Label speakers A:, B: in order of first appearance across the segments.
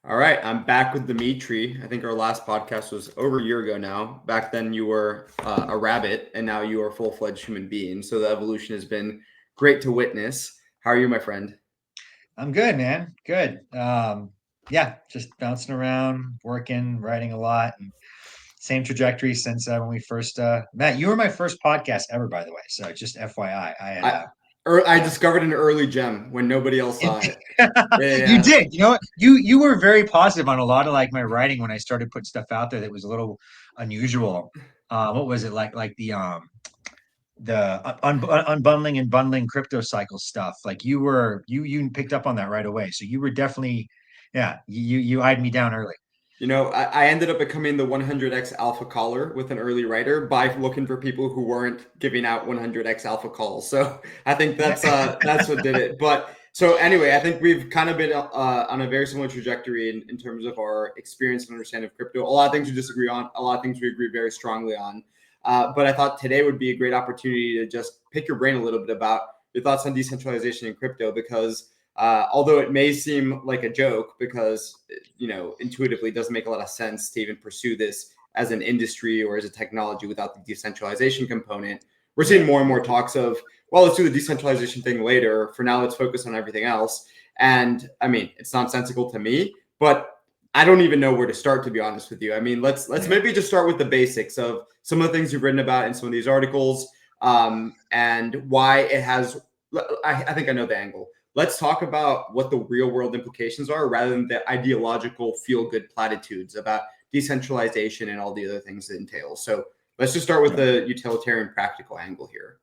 A: All right, I'm back with Dimitri. I think our last podcast was over a year ago now. Back then, you were a rabbit, and now you are a full-fledged human being. So the evolution has been great to witness. How are you, my friend?
B: I'm good, man. Good. Yeah, just bouncing around, working, writing a lot, and same trajectory since when we first met. You were my first podcast ever, by the way. So just FYI, I had
A: I I discovered an early gem when nobody else saw it. Yeah, yeah,
B: you
A: yeah.
B: did. You know what? You were very positive on a lot of like my writing when I started putting stuff out there that was a little unusual. What was it like the unbundling and bundling crypto cycle stuff? Like you picked up on that right away. So you were definitely, yeah, you eyed me down early.
A: I ended up becoming the 100x alpha caller with an early writer by looking for people who weren't giving out 100x alpha calls. So I think that's what did it. But so anyway, I think we've kind of been on a very similar trajectory in terms of our experience and understanding of crypto. A lot of things we disagree on, a lot of things we agree very strongly on. But I thought today would be a great opportunity to just pick your brain a little bit about your thoughts on decentralization in crypto because although it may seem like a joke because intuitively it doesn't make a lot of sense to even pursue this as an industry or as a technology without the decentralization component. We're seeing more and more talks of, well, let's do the decentralization thing later. For now, let's focus on everything else. And I mean, it's nonsensical to me, but I don't even know where to start, to be honest with you. I mean, let's
B: Yeah.
A: maybe just start with the basics of some of the things you've written about in some of these articles, and why it has. I think I know the angle. Let's talk about what the real world implications are rather than the ideological feel good platitudes about decentralization and all the other things it entails. So let's just start with
B: Sure.
A: the utilitarian practical angle here.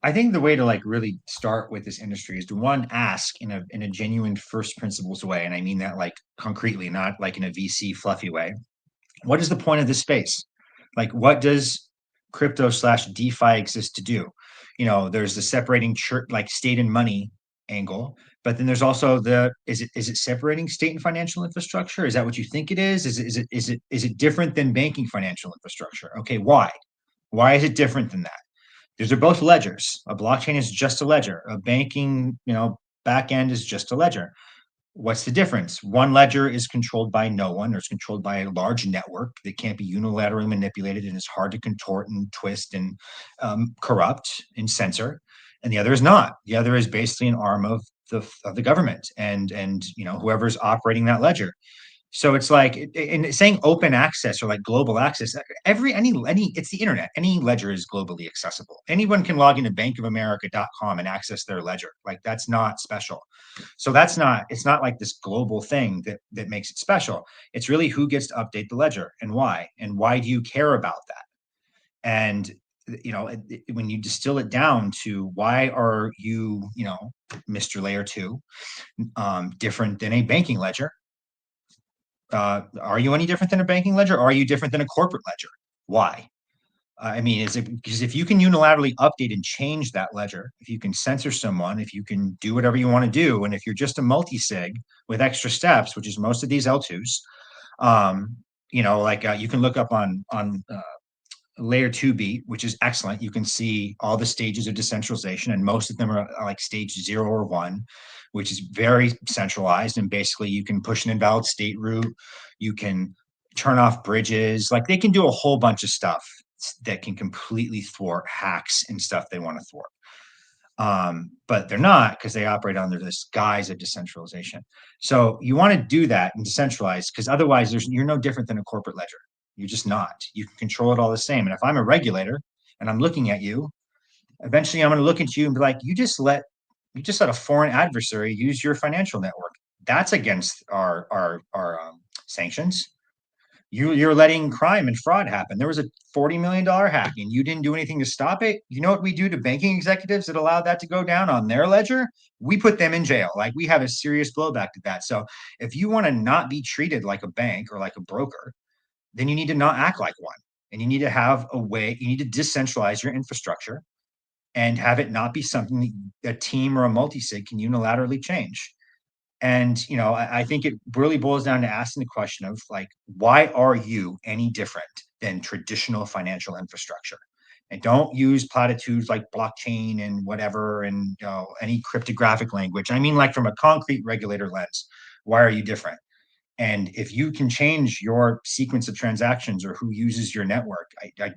B: I think the way to like really start with this industry is to one ask in a genuine first principles way, and I mean that like concretely, not like in a VC fluffy way. What is the point of this space? Like, what does crypto slash DeFi exist to do? There's the separating church, like state and money angle, but then there's also the is it separating state and financial infrastructure? Is that what you think it is? Is it different than banking financial infrastructure? Okay, why? Why is it different than that? These are both ledgers. A blockchain is just a ledger. A banking, back end is just a ledger. What's the difference? One ledger is controlled by no one, or it's controlled by a large network that can't be unilaterally manipulated and is hard to contort and twist and corrupt and censor. And the other is not. The other is basically an arm of the government and whoever's operating that ledger. So it's like in saying open access or like global access, any it's the internet. Any ledger is globally accessible. Anyone can log into bankofamerica.com and access their ledger. Like that's not special. So it's not like this global thing that makes it special. It's really who gets to update the ledger and why. And why do you care about that? And when you distill it down to why are you, Mr. Layer 2, different than a banking ledger? Are you any different than a banking ledger? Or are you different than a corporate ledger? Why? I mean, is it because if you can unilaterally update and change that ledger, if you can censor someone, if you can do whatever you want to do, and if you're just a multi-sig with extra steps, which is most of these L2s, you can look up on layer 2B, which is excellent. You can see all the stages of decentralization, and most of them are like stage 0 or 1, which is very centralized. And basically, you can push an invalid state root, you can turn off bridges, like they can do a whole bunch of stuff that can completely thwart hacks and stuff they want to thwart. But they're not because they operate under this guise of decentralization. So you want to do that and decentralize because otherwise you're no different than a corporate ledger. You're just not. You can control it all the same. And if I'm a regulator and I'm looking at you, eventually I'm going to look at you and be like, you just let a foreign adversary use your financial network. That's against our sanctions. You're letting crime and fraud happen. There was a $40 million hack and you didn't do anything to stop it. You know what we do to banking executives that allowed that to go down on their ledger? We put them in jail. Like we have a serious blowback to that. So if you want to not be treated like a bank or like a broker, then you need to not act like one. And you need to have a way, you need to decentralize your infrastructure and have it not be something that a team or a multi-sig can unilaterally change. And I think it really boils down to asking the question of like, why are you any different than traditional financial infrastructure? And don't use platitudes like blockchain and whatever and any cryptographic language. I mean, like from a concrete regulator lens, why are you different? And if you can change your sequence of transactions or who uses your network,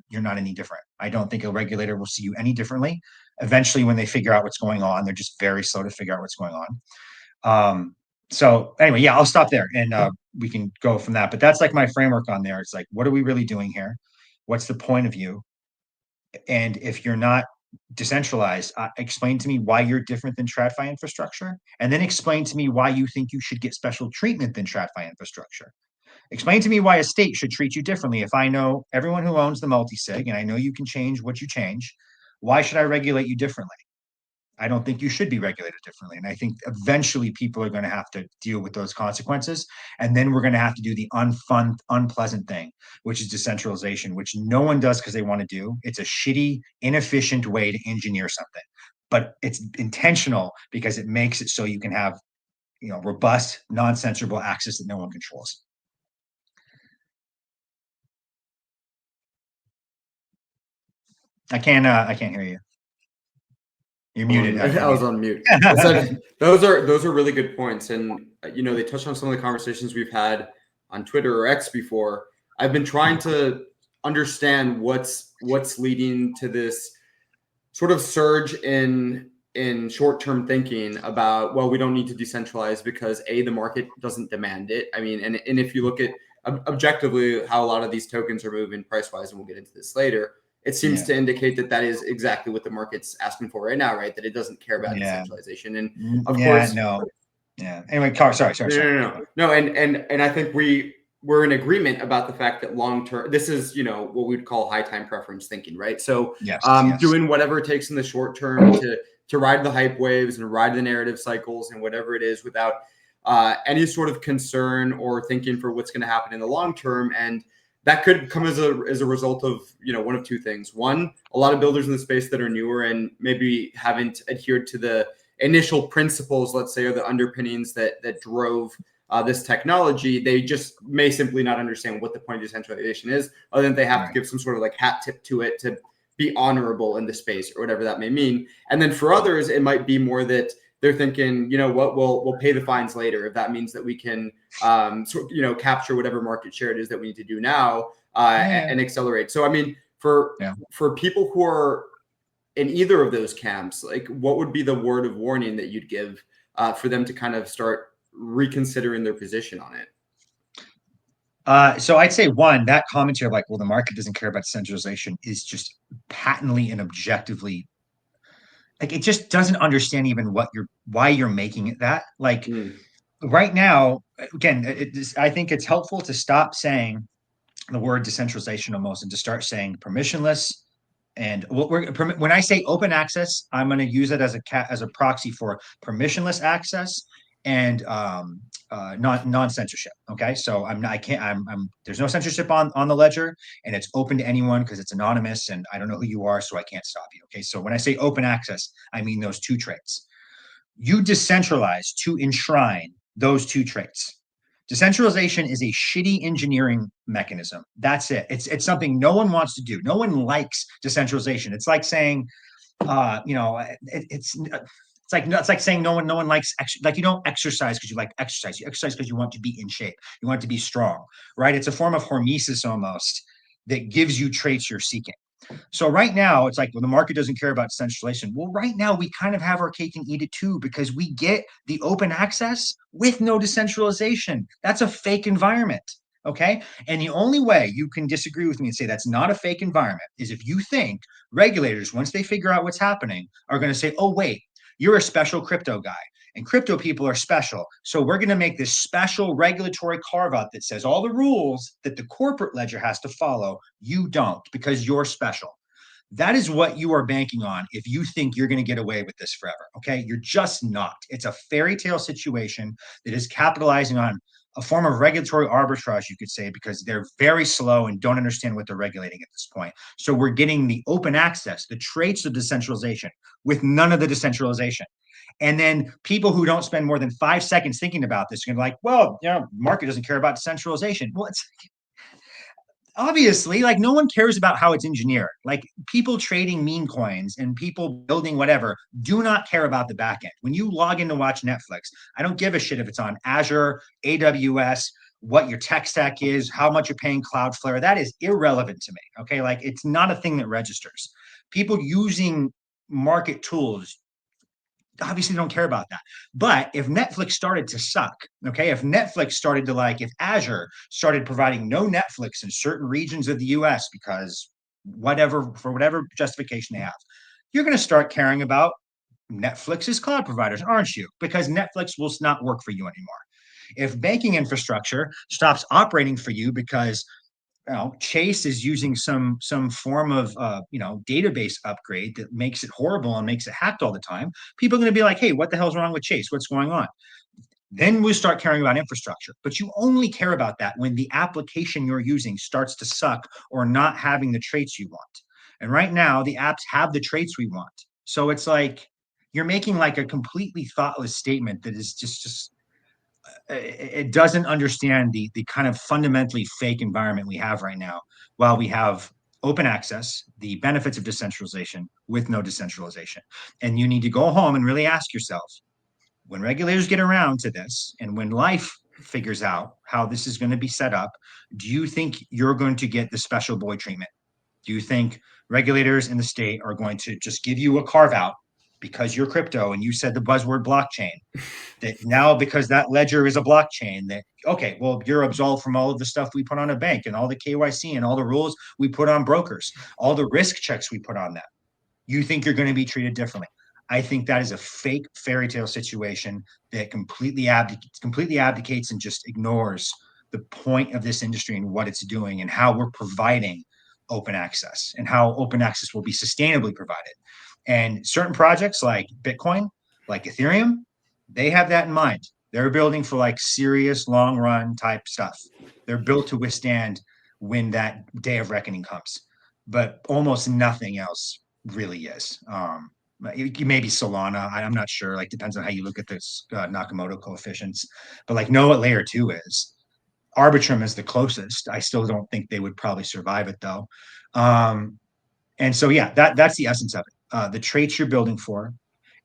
B: you're not any different. I don't think a regulator will see you any differently. Eventually, when they figure out what's going on, they're just very slow to figure out what's going on. So anyway, yeah, I'll stop there and we can go from that. But that's like my framework on there. It's like, what are we really doing here? What's the point of you? And if you're not decentralized, explain to me why you're different than TradFi infrastructure, and then explain to me why you think you should get special treatment than TradFi infrastructure. Explain to me why a state should treat you differently. If I know everyone who owns the multi-sig and I know you can change what you change, why should I regulate you differently? I don't think you should be regulated differently. And I think eventually people are going to have to deal with those consequences. And then we're going to have to do the unfun, unpleasant thing, which is decentralization, which no one does because they want to do. It's a shitty, inefficient way to engineer something, but it's intentional because it makes it so you can have, robust, non-censorable access that no one controls. I can't hear you. You're muted.
A: I was on mute. Those are really good points, and they touched on some of the conversations we've had on Twitter or X before. I've been trying to understand what's leading to this sort of surge in short-term thinking about, well, we don't need to decentralize because the market doesn't demand it. I mean, and if you look at objectively how a lot of these tokens are moving price-wise, and we'll get into this later, it seems to indicate that is exactly what the market's asking for right now, right? That it doesn't care about decentralization. And of course,
B: Anyway, sorry.
A: No, and I think we're in agreement about the fact that long term, this is what we'd call high time preference thinking, right? So doing whatever it takes in the short term to ride the hype waves and ride the narrative cycles and whatever it is without any sort of concern or thinking for what's going to happen in the long term. And that could come as a result of one of two things. One, a lot of builders in the space that are newer and maybe haven't adhered to the initial principles, let's say, or the underpinnings that drove this technology. They just may simply not understand what the point of decentralization is, other than they have to give some sort of like hat tip to it to be honorable in the space or whatever that may mean. And then for others, it might be more that they're thinking, we'll pay the fines later if that means that we can, capture whatever market share it is that we need to do now and accelerate. So, I mean, for people who are in either of those camps, like, what would be the word of warning that you'd give for them to kind of start reconsidering their position on it?
B: So I'd say one, that commentary of like, well, the market doesn't care about centralization is just patently and objectively, like, it just doesn't understand even why you're making it that. Like right now, again, I think it's helpful to stop saying the word decentralization almost and to start saying permissionless. And when I say open access, I'm going to use it as a proxy for permissionless access and non-censorship. Okay, so there's no censorship on the ledger, and it's open to anyone because it's anonymous, and I don't know who you are, so I can't stop you. Okay, so when I say open access, I mean those two traits. You decentralize to enshrine those two traits. Decentralization is a shitty engineering mechanism. That's it. It's something no one wants to do. No one likes decentralization. It's like saying, it's like saying no one likes, like, you don't exercise because you like exercise. You exercise because you want to be in shape. You want to be strong, right? It's a form of hormesis almost that gives you traits you're seeking. So right now, it's like, well, the market doesn't care about decentralization. Well, right now, we kind of have our cake and eat it too, because we get the open access with no decentralization. That's a fake environment, okay? And the only way you can disagree with me and say that's not a fake environment is if you think regulators, once they figure out what's happening, are going to say, oh, wait, you're a special crypto guy. And crypto people are special. So we're going to make this special regulatory carve out that says all the rules that the corporate ledger has to follow, you don't, because you're special. That is what you are banking on if you think you're going to get away with this forever. Okay, you're just not. It's a fairy tale situation that is capitalizing on a form of regulatory arbitrage, you could say, because they're very slow and don't understand what they're regulating at this point. So we're getting the open access, the traits of decentralization with none of the decentralization. And then people who don't spend more than 5 seconds thinking about this are going to be like, well, market doesn't care about decentralization. Well, it's obviously, like, no one cares about how it's engineered. Like, people trading meme coins and people building whatever do not care about the back end. When you log in to watch Netflix, I don't give a shit if it's on Azure, AWS, what your tech stack is, how much you're paying Cloudflare. That is irrelevant to me. Okay. Like it's not a thing that registers. People using market tools obviously don't care about that. But if Netflix started to suck, okay, if Netflix started to if Azure started providing no Netflix in certain regions of the US because for whatever justification they have, you're going to start caring about Netflix's cloud providers, aren't you? Because Netflix will not work for you anymore. If banking infrastructure stops operating for you because Chase is using some form of database upgrade that makes it horrible and makes it hacked all the time, people are going to be like, hey, what the hell's wrong with Chase? What's going on? Then we start caring about infrastructure. But you only care about that when the application you're using starts to suck or not having the traits you want. And right now, the apps have the traits we want. So it's like you're making like a completely thoughtless statement that is just it doesn't understand the kind of fundamentally fake environment we have right now, while we have open access, the benefits of decentralization with no decentralization. And you need to go home and really ask yourself, when regulators get around to this and when life figures out how this is going to be set up, do you think you're going to get the special boy treatment? Do you think regulators in the state are going to just give you a carve out because you're crypto and you said the buzzword blockchain, that now because that ledger is a blockchain, that okay, well, you're absolved from all of the stuff we put on a bank and all the KYC and all the rules we put on brokers, all the risk checks we put on them? You think you're going to be treated differently? I think that is a fake fairy tale situation that completely abdicates and just ignores the point of this industry and what it's doing and how we're providing open access and how open access will be sustainably provided. And certain projects like Bitcoin, like Ethereum, they have that in mind. They're building for like serious long run type stuff. They're built to withstand when that day of reckoning comes, but almost nothing else really is. Maybe Solana, I'm not sure. Like depends on how you look at this Nakamoto coefficients, but like know what layer 2 is. Arbitrum is the closest. I still don't think they would probably survive it though. And so yeah, that's the essence of it. The traits you're building for,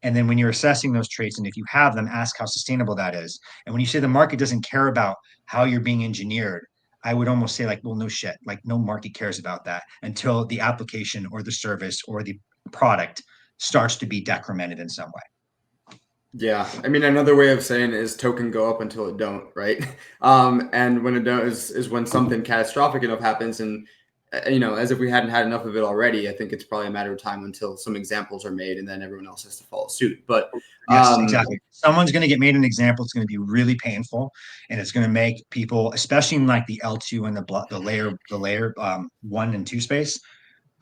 B: and then when you're assessing those traits, and if you have them, ask how sustainable that is. And when you say the market doesn't care about how you're being engineered, I would almost say like, well, no shit. Like no market cares about that until the application or the service or the product starts to be decremented in some way.
A: Yeah, I mean, another way of saying it is token go up until it don't, right? And when it don't is when something catastrophic enough happens, and as if we hadn't had enough of it already. I think it's probably a matter of time until some examples are made, and then everyone else has to follow suit. But
B: yes, exactly. Someone's going to get made an example. It's going to be really painful, and it's going to make people, especially in like the L2 and the layer 1 and 2 space,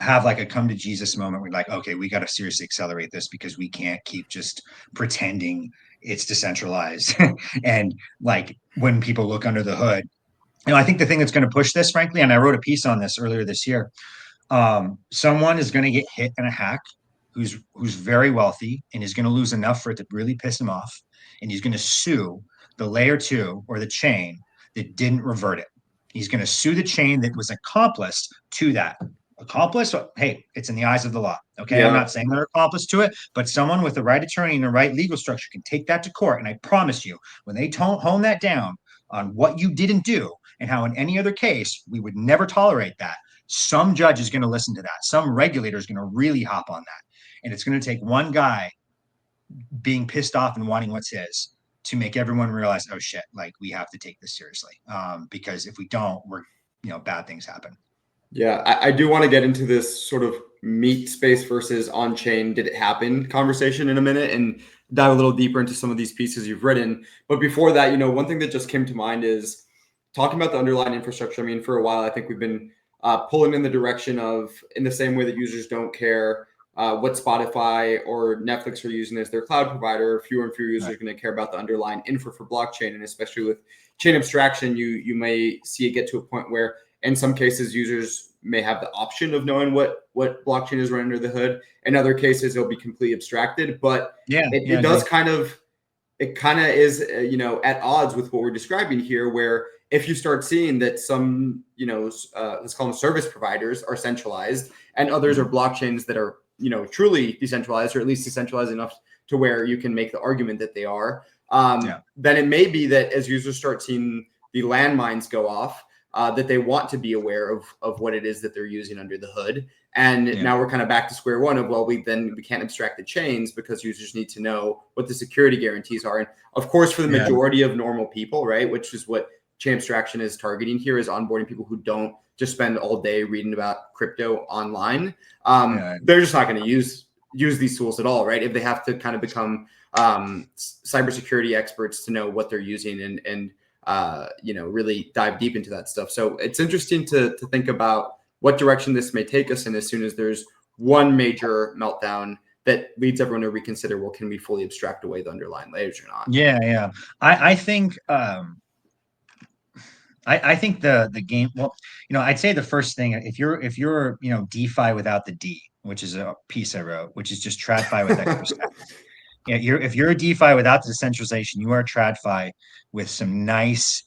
B: have like a come to Jesus moment where like, okay, we got to seriously accelerate this because we can't keep just pretending it's decentralized. And like when people look under the hood, I think the thing that's going to push this, frankly, and I wrote a piece on this earlier this year, someone is going to get hit in a hack who's very wealthy and is going to lose enough for it to really piss him off, and he's going to sue the layer 2 or the chain that didn't revert it. He's going to sue the chain that was accomplice to that. Accomplice, hey, it's in the eyes of the law. Okay, yeah. I'm not saying they're accomplice to it, but someone with the right attorney and the right legal structure can take that to court. And I promise you, when they hone that down on what you didn't do and how in any other case we would never tolerate that, some judge is going to listen to that. Some regulator is going to really hop on that. And it's going to take one guy being pissed off and wanting what's his to make everyone realize, oh shit, like we have to take this seriously. Because if we don't, bad things happen.
A: Yeah, I do want to get into this sort of meat space versus on-chain, did it happen conversation in a minute and dive a little deeper into some of these pieces you've written. But before that, one thing that just came to mind is talking about the underlying infrastructure. I mean, for a while, I think we've been pulling in the direction of, in the same way that users don't care what Spotify or Netflix are using as their cloud provider, fewer and fewer users are going to care about the underlying infra for blockchain. And especially with chain abstraction, you may see it get to a point where in some cases, users may have the option of knowing what blockchain is running under the hood. In other cases, it'll be completely abstracted. But it does kind of is, at odds with what we're describing here, where if you start seeing that some, let's call them service providers are centralized and others are blockchains that are, truly decentralized, or at least decentralized enough to where you can make the argument that they are, then it may be that as users start seeing the landmines go off, that they want to be aware of what it is that they're using under the hood. And now we're kind of back to square one of, well, we can't abstract the chains because users need to know what the security guarantees are. And of course, for the majority of normal people, right, which is what chain abstraction is targeting here, is onboarding people who don't just spend all day reading about crypto online. They're just not going to use these tools at all, right? If they have to kind of become cybersecurity experts to know what they're using and really dive deep into that stuff. So it's interesting to think about what direction this may take us. And as soon as there's one major meltdown that leads everyone to reconsider, well, can we fully abstract away the underlying layers or not?
B: Yeah. I think I think the game, well, I'd say the first thing, if you're DeFi without the D, which is a piece I wrote, which is just TradFi with extra steps. If you're a DeFi without the decentralization, you are TradFi with some nice,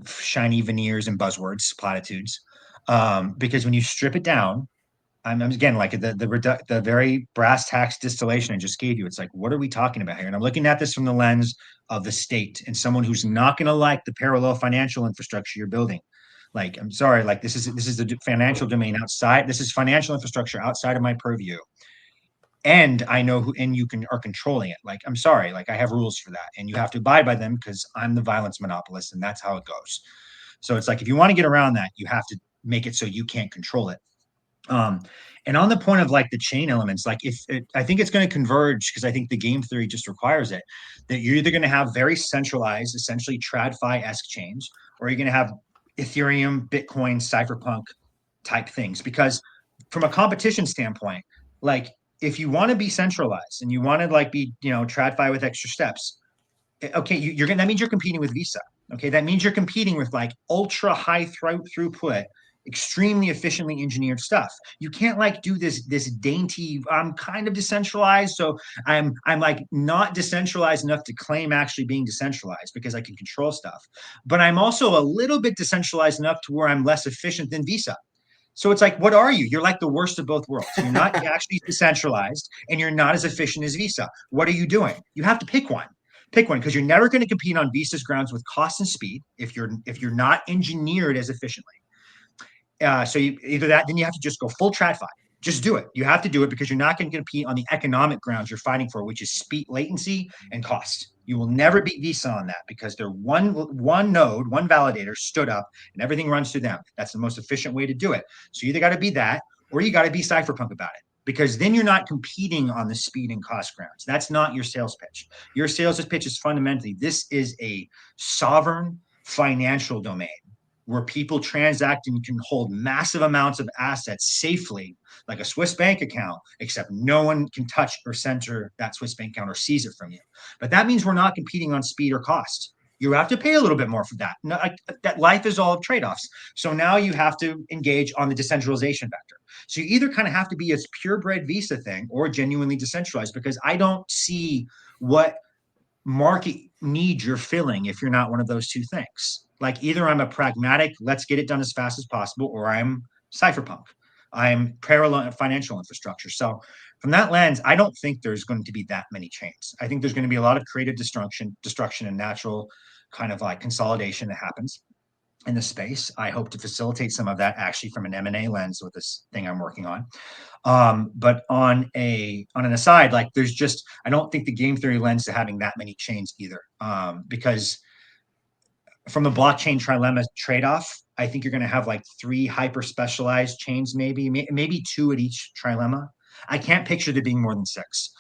B: shiny veneers and buzzwords, platitudes. Because when you strip it down, I'm again like the very brass tacks distillation I just gave you. It's like, what are we talking about here? And I'm looking at this from the lens of the state and someone who's not going to like the parallel financial infrastructure you're building. Like, I'm sorry, like this is the financial domain outside. This is financial infrastructure outside of my purview. And I know who, and you are controlling it. Like, I'm sorry, like I have rules for that, and you have to abide by them because I'm the violence monopolist, and that's how it goes. So it's like if you want to get around that, you have to make it so you can't control it. And on the point of like the chain elements, like I think it's going to converge because I think the game theory just requires it, that you're either going to have very centralized, essentially TradFi-esque chains, or you're going to have Ethereum, Bitcoin, cypherpunk type things. Because from a competition standpoint, like if you want to be centralized and you want to like be, TradFi with extra steps, okay, you're gonna, that means you're competing with Visa. Okay, that means you're competing with like ultra high throughput, extremely efficiently engineered stuff. You can't like do this dainty. I'm kind of decentralized, so I'm like not decentralized enough to claim actually being decentralized because I can control stuff, but I'm also a little bit decentralized enough to where I'm less efficient than Visa. So it's like, what are you? You're like the worst of both worlds. You're not actually decentralized and you're not as efficient as Visa. What are you doing? You have to pick one. Pick one because you're never going to compete on Visa's grounds with cost and speed if you're not engineered as efficiently. So either that, then you have to just go full TradFi. Just do it. You have to do it because you're not going to compete on the economic grounds you're fighting for, which is speed, latency, and cost. You will never beat Visa on that because they're one node, one validator stood up, and everything runs through them. That's the most efficient way to do it. So you either got to be that, or you got to be cypherpunk about it, because then you're not competing on the speed and cost grounds. That's not your sales pitch. Your sales pitch is fundamentally, this is a sovereign financial domain where people transact and can hold massive amounts of assets safely, like a Swiss bank account, except no one can touch or center that Swiss bank account or seize it from you. But that means we're not competing on speed or cost. You have to pay a little bit more for that. No, that life is all trade-offs. So now you have to engage on the decentralization vector. So you either kind of have to be a purebred Visa thing or genuinely decentralized, because I don't see what market need you're filling if you're not one of those two things. Like either I'm a pragmatic, let's get it done as fast as possible, or I'm cypherpunk. I'm parallel financial infrastructure. So from that lens, I don't think there's going to be that many chains. I think there's going to be a lot of creative destruction and natural kind of like consolidation that happens in the space. I hope to facilitate some of that actually from an M&A lens with this thing I'm working on. But on an aside, like there's just, I don't think the game theory lends to having that many chains either. Because from the blockchain trilemma trade-off, I think you're going to have like 3 hyper specialized chains, maybe 2 at each trilemma. I can't picture there being more than 6,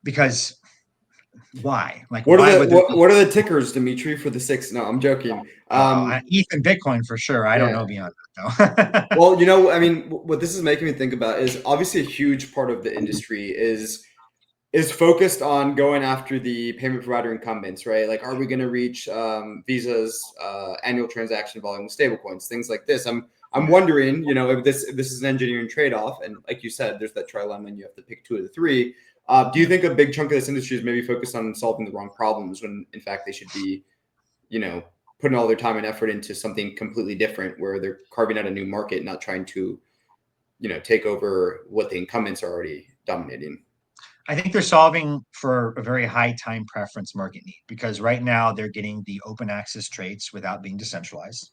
B: because why? Like,
A: what are the tickers, Dimitri, for the 6? No, I'm joking.
B: ETH and Bitcoin for sure. I don't know beyond that though.
A: Well, I mean, what this is making me think about is obviously a huge part of the industry is focused on going after the payment provider incumbents, right? Like, are we going to reach Visa's annual transaction volume with stablecoins, things like this? I'm wondering, if this is an engineering trade-off, and like you said, there's that trilemma, and you have to pick 2 of the 3. Do you think a big chunk of this industry is maybe focused on solving the wrong problems when, in fact, they should be, putting all their time and effort into something completely different, where they're carving out a new market, not trying to, take over what the incumbents are already dominating?
B: I think they're solving for a very high time preference market need because right now they're getting the open access traits without being decentralized.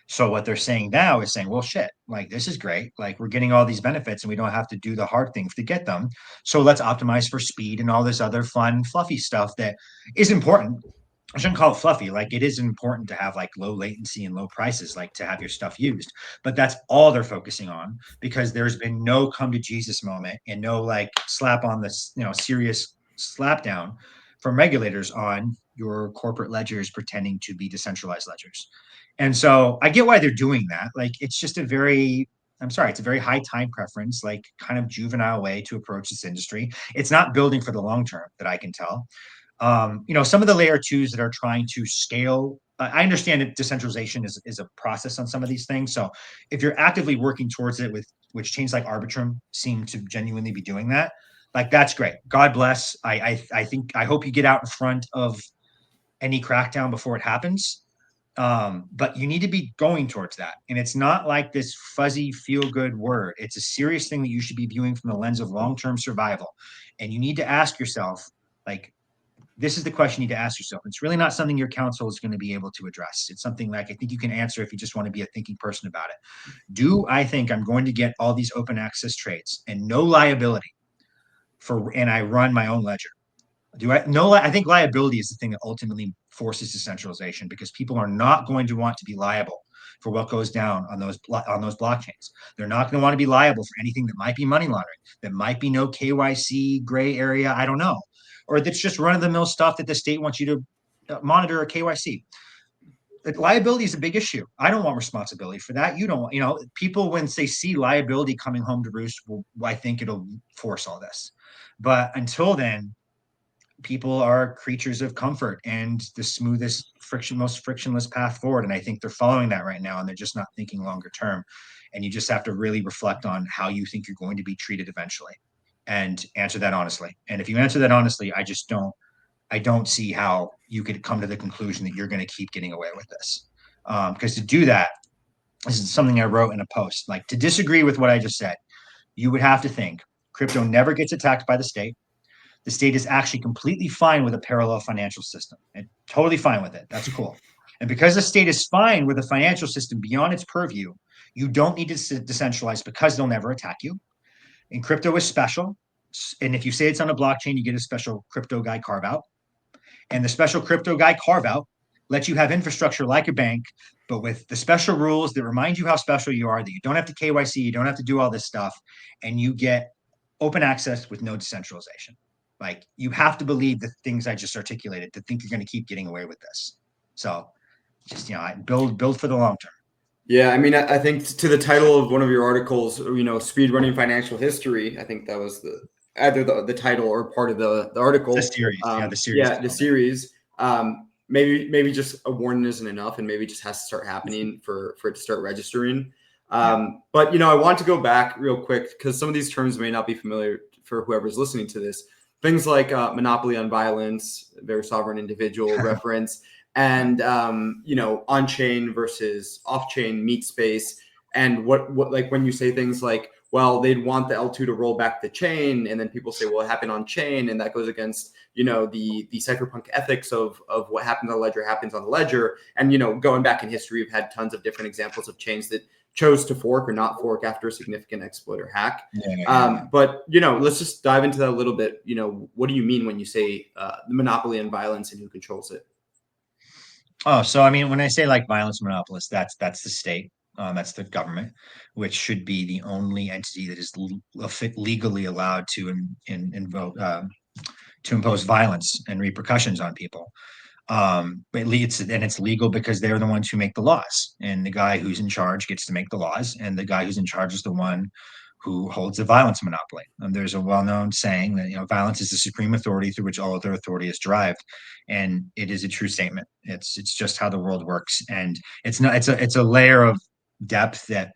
B: So what they're saying now is saying, well, shit, like this is great. Like we're getting all these benefits and we don't have to do the hard things to get them. So let's optimize for speed and all this other fun, fluffy stuff that is important. I shouldn't call it fluffy. Like it is important to have like low latency and low prices, like to have your stuff used. But that's all they're focusing on because there's been no come to Jesus moment and no like slap on this, serious slap down from regulators on your corporate ledgers pretending to be decentralized ledgers. And so I get why they're doing that. Like it's just a very, I'm sorry, it's a very high time preference, like kind of juvenile way to approach this industry. It's not building for the long term that I can tell. Some of the layer twos that are trying to scale. I understand that decentralization is a process on some of these things. So if you're actively working towards it with which chains like Arbitrum seem to genuinely be doing that, like that's great. God bless. I hope you get out in front of any crackdown before it happens. But you need to be going towards that. And it's not like this fuzzy feel good word. It's a serious thing that you should be viewing from the lens of long term survival. And you need to ask yourself, like, this is the question you need to ask yourself. It's really not something your counsel is going to be able to address. It's something like I think you can answer if you just want to be a thinking person about it. Do I think I'm going to get all these open access trades and no liability and I run my own ledger? Do I no? I think liability is the thing that ultimately forces decentralization because people are not going to want to be liable for what goes down on those blockchains. They're not going to want to be liable for anything that might be money laundering, that might be no KYC gray area. I don't know, or that's just run of the mill stuff that the state wants you to monitor a KYC. Liability is a big issue. I don't want responsibility for that. You don't. People when they see liability coming home to roost, I think it'll force all this. But until then, people are creatures of comfort and the smoothest most frictionless path forward, and I think they're following that right now and they're just not thinking longer term. And you just have to really reflect on how you think you're going to be treated eventually and answer that honestly. And if you answer that honestly, I don't see how you could come to the conclusion that you're going to keep getting away with this, because to do that, this is something I wrote in a post, like to disagree with what I just said, you would have to think crypto never gets attacked by the state. The state is actually completely fine with a parallel financial system and totally fine with it. That's cool. And because the state is fine with a financial system beyond its purview, you don't need to decentralize because they'll never attack you. And crypto is special. And if you say it's on a blockchain, you get a special crypto guy carve out. And the special crypto guy carve out lets you have infrastructure like a bank, but with the special rules that remind you how special you are, that you don't have to KYC, you don't have to do all this stuff, and you get open access with no decentralization. Like you have to believe the things I just articulated to think you're going to keep getting away with this. So just, build for the long term.
A: Yeah, I mean, I think to the title of one of your articles, speed running financial history. I think that was either the title or part of the article.
B: The series, the series.
A: Yeah, the series. Maybe just a warning isn't enough, and maybe it just has to start happening for it to start registering. But I want to go back real quick because some of these terms may not be familiar for whoever's listening to this. Things like monopoly on violence, very sovereign individual reference. And on-chain versus off-chain meat space, and what like when you say things like, well, they'd want the L2 to roll back the chain, and then people say, well, it happened on chain, and that goes against the cypherpunk ethics of what happens on the ledger happens on the ledger. And going back in history, we've had tons of different examples of chains that chose to fork or not fork after a significant exploit or hack. But let's just dive into that a little bit. What do you mean when you say the monopoly on violence and who controls it?
B: Oh, so I mean, when I say like violence monopolist, that's the state, that's the government, which should be the only entity that is legally allowed to invoke to impose violence and repercussions on people. But it's legal because they're the ones who make the laws, and the guy who's in charge gets to make the laws, and the guy who's in charge is the one who holds the violence monopoly. And there's a well-known saying that violence is the supreme authority through which all other authority is derived, and it is a true statement. It's just how the world works, and it's a layer of depth that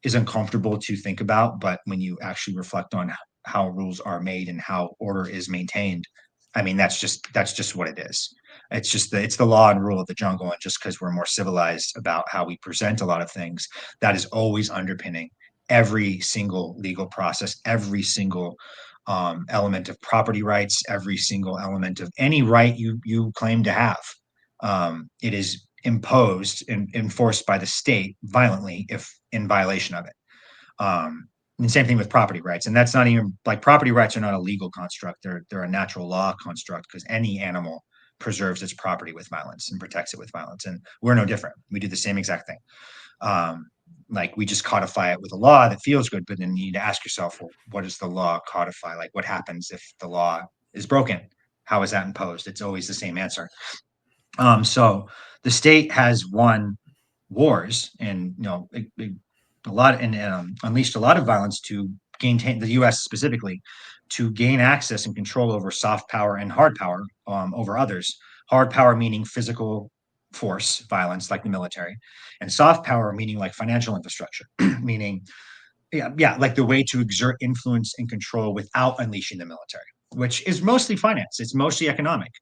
B: is uncomfortable to think about, but when you actually reflect on how rules are made and how order is maintained, I mean that's just what it is. It's the law and rule of the jungle, and just because we're more civilized about how we present a lot of things, that is always underpinning every single legal process, every single element of property rights, every single element of any right you claim to have. It is imposed and enforced by the state violently if in violation of it. And same thing with property rights. And that's not even like property rights are not a legal construct. They're a natural law construct because any animal preserves its property with violence and protects it with violence. And we're no different. We do the same exact thing. Like we just codify it with a law that feels good, but then you need to ask yourself, well, what does the law codify? Like what happens if the law is broken? How is that imposed? It's always the same answer. So the state has won wars and a lot and unleashed a lot of violence to gain the U.S. specifically to gain access and control over soft power and hard power over others. Hard power meaning physical force violence like the military, and soft power meaning like financial infrastructure, meaning like the way to exert influence and control without unleashing the military, which is mostly finance. It's mostly economic.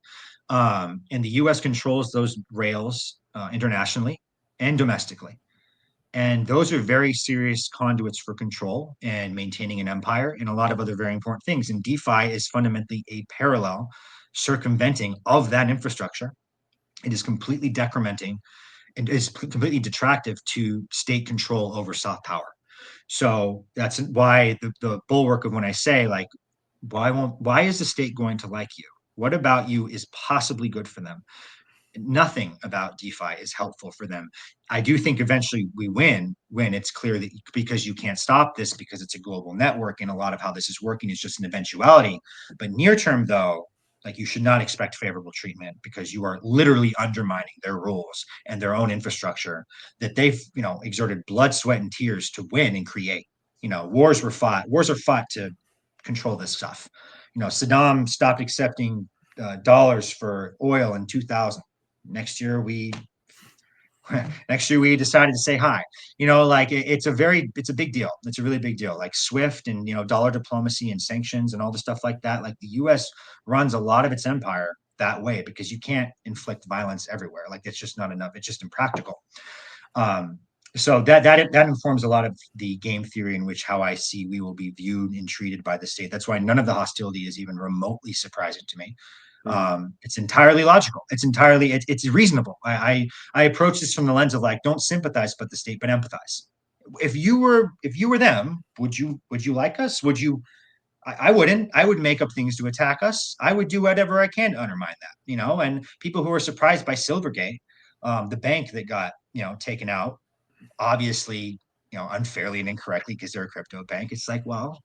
B: And the U.S. controls those rails internationally and domestically. And those are very serious conduits for control and maintaining an empire and a lot of other very important things. And DeFi is fundamentally a parallel circumventing of that infrastructure. It is completely decrementing and is completely detractive to state control over soft power. So that's why the bulwark of when I say like, why is the state going to like you? What about you is possibly good for them? Nothing about DeFi is helpful for them. I do think eventually we win when it's clear that because you can't stop this because it's a global network and a lot of how this is working is just an eventuality. But near term, though, like you should not expect favorable treatment because you are literally undermining their rules and their own infrastructure that they've, exerted blood, sweat, and tears to win and create. Wars are fought to control this stuff. Saddam stopped accepting dollars for oil in 2000. Next year we decided to say hi. It's a big deal. It's a really big deal. Like SWIFT and dollar diplomacy and sanctions and all the stuff like that. Like the U.S. runs a lot of its empire that way because you can't inflict violence everywhere. Like it's just not enough. It's just impractical. So that informs a lot of the game theory in which how I see we will be viewed and treated by the state. That's why none of the hostility is even remotely surprising to me. It's entirely logical. It's reasonable. I approach this from the lens of like, don't sympathize with the state, but empathize. If you were them, would you like us? Would you? I wouldn't. I would make up things to attack us. I would do whatever I can to undermine that. And people who are surprised by Silvergate, the bank that got taken out, obviously unfairly and incorrectly because they're a crypto bank. It's like, well,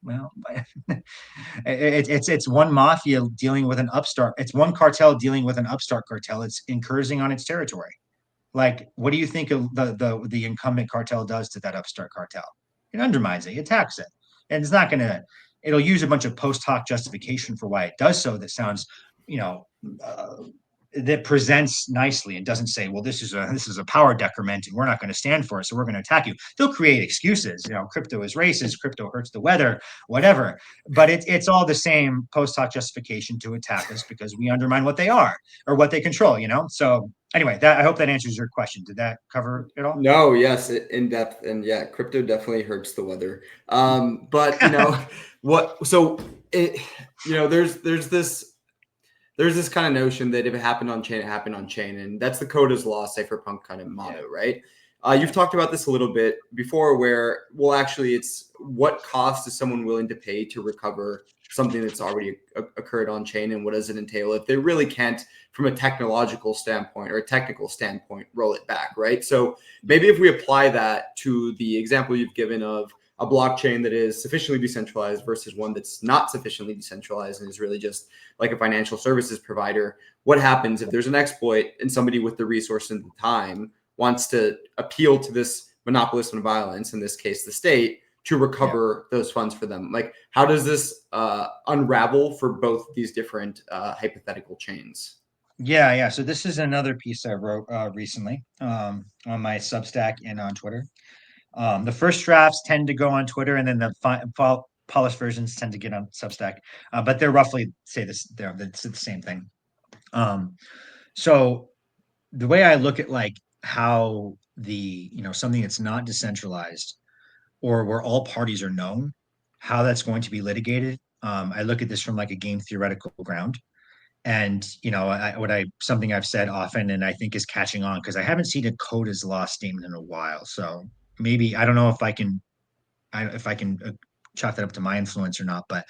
B: it's one mafia dealing with an upstart. It's one cartel dealing with an upstart cartel. It's incursing on its territory. Like, what do you think of the incumbent cartel does to that upstart cartel? It undermines it, it attacks it, and it's not gonna. It'll use a bunch of post hoc justification for why it does so. That sounds, that presents nicely and doesn't say, well, this is a power decrement and we're not going to stand for it, so we're going to attack you. They'll create excuses. Crypto is racist, crypto hurts the weather, whatever. But it's all the same post hoc justification to attack us because we undermine what they are or what they control. So anyway, I hope that answers your question. Did that cover it all?
A: No, yes, in depth, and yeah, crypto definitely hurts the weather. But what? So there's this kind of notion that if it happened on chain, it happened on chain, and that's the code is law, cypherpunk kind of motto, right? You've talked about this a little bit before, where actually, it's what cost is someone willing to pay to recover something that's already occurred on chain, and what does it entail if they really can't, from a technological standpoint or a technical standpoint, roll it back, right? So maybe if we apply that to the example you've given of a blockchain that is sufficiently decentralized versus one that's not sufficiently decentralized and is really just like a financial services provider, what happens if there's an exploit and somebody with the resource and the time wants to appeal to this monopolist and violence, in this case the state, to recover those funds for them? Like, how does this unravel for both these different hypothetical chains?
B: Yeah. So this is another piece I wrote recently on my Substack and on Twitter. The first drafts tend to go on Twitter, and then the polished versions tend to get on Substack. But they're roughly it's the same thing. So the way I look at like how the something that's not decentralized or where all parties are known, how that's going to be litigated I look at this from like a game theoretical ground. And something I've said often, and I think is catching on because I haven't seen a code as law statement in a while. So maybe I don't know if I can chalk that up to my influence or not, but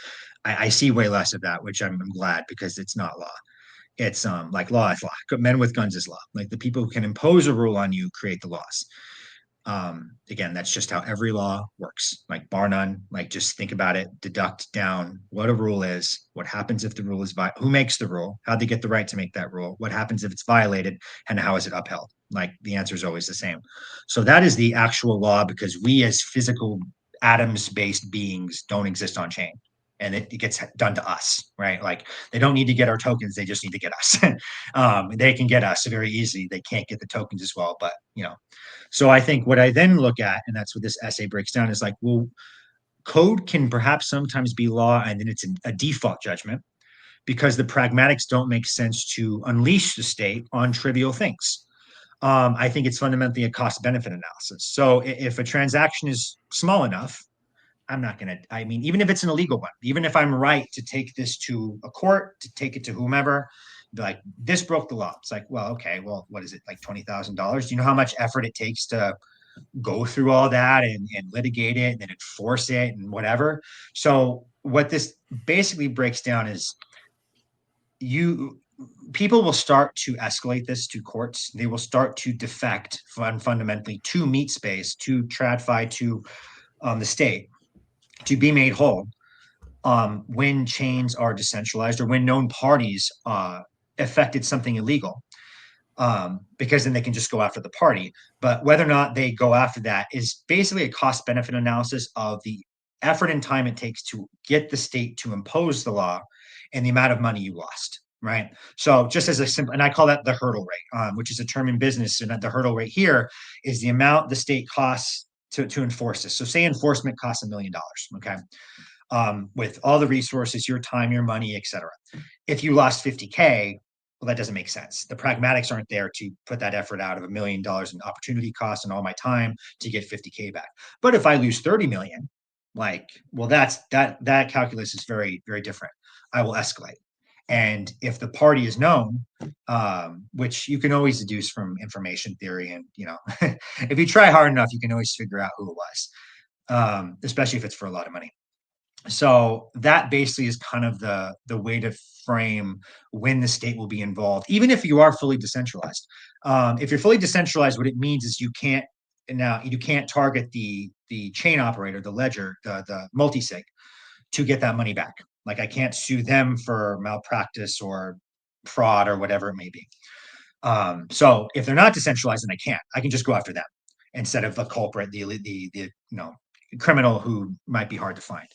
B: I see way less of that, which I'm glad because it's not law. It's like law is law. Men with guns is law. Like the people who can impose a rule on you create the laws. Again, that's just how every law works, like bar none. Like just think about it, deduct down what a rule is, what happens if the rule is who makes the rule, how they get the right to make that rule, what happens if it's violated, and how is it upheld. Like the answer is always the same. So that is the actual law because we as physical atoms based beings don't exist on chain, and it gets done to us, right? Like they don't need to get our tokens, they just need to get us. They can get us very easily, they can't get the tokens as well, but so I think what I then look at, and that's what this essay breaks down, is like, well, code can perhaps sometimes be law, and then it's a default judgment because the pragmatics don't make sense to unleash the state on trivial things. I think it's fundamentally a cost benefit analysis. So if a transaction is small enough, I'm not going to, I mean, even if it's an illegal one, even if I'm right to take this to a court, to take it to whomever, be like, this broke the law. It's like, well, okay, well, what is it, like $20,000? Do you know how much effort it takes to go through all that and litigate it and then enforce it and whatever? So what this basically breaks down is you people will start to escalate this to courts. They will start to defect fundamentally to meat space, to tradfi, to the state to be made whole when chains are decentralized or when known parties affected something illegal, because then they can just go after the party. But whether or not they go after that is basically a cost benefit analysis of the effort and time it takes to get the state to impose the law and the amount of money you lost. Right. So just as a simple, and I call that the hurdle rate, which is a term in business. And the hurdle rate here is the amount the state costs to enforce this. So say enforcement costs $1 million. Okay. With all the resources, your time, your money, etc. If you lost 50K, well, that doesn't make sense. The pragmatics aren't there to put that effort out of $1 million in opportunity costs and all my time to get 50K back. But if I lose 30 million, like, well, that calculus is very, very different. I will escalate. And if the party is known, which you can always deduce from information theory, and if you try hard enough, you can always figure out who it was, especially if it's for a lot of money. So that basically is kind of the way to frame when the state will be involved, even if you are fully decentralized. If you're fully decentralized, what it means is you can't target the chain operator, the ledger, the multi-sig to get that money back. Like I can't sue them for malpractice or fraud or whatever it may be. So if they're not decentralized, then I can just go after them instead of the culprit, the criminal who might be hard to find.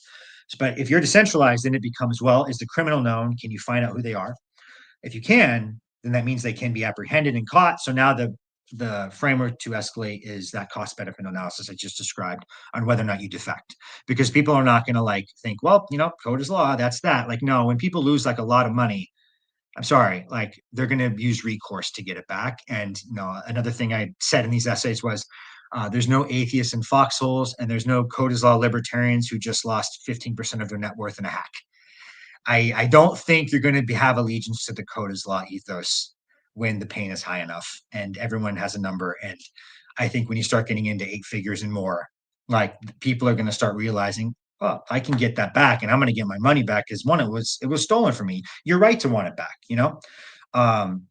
B: But if you're decentralized, then it becomes, well, is the criminal known? Can you find out who they are? If you can, then that means they can be apprehended and caught. So now the framework to escalate is that cost benefit analysis I just described on whether or not you defect, because people are not going to like think, well, code is law. That's that. Like, no, when people lose like a lot of money, I'm sorry, like they're going to use recourse to get it back. And another thing I said in these essays was there's no atheists in foxholes, and there's no code is law libertarians who just lost 15% of their net worth in a hack. I don't think you're going to have allegiance to the code is law ethos when the pain is high enough and everyone has a number. And I think when you start getting into 8 figures and more, like people are going to start realizing, oh, I can get that back and I'm going to get my money back because one, it was stolen from me. You're right to want it back,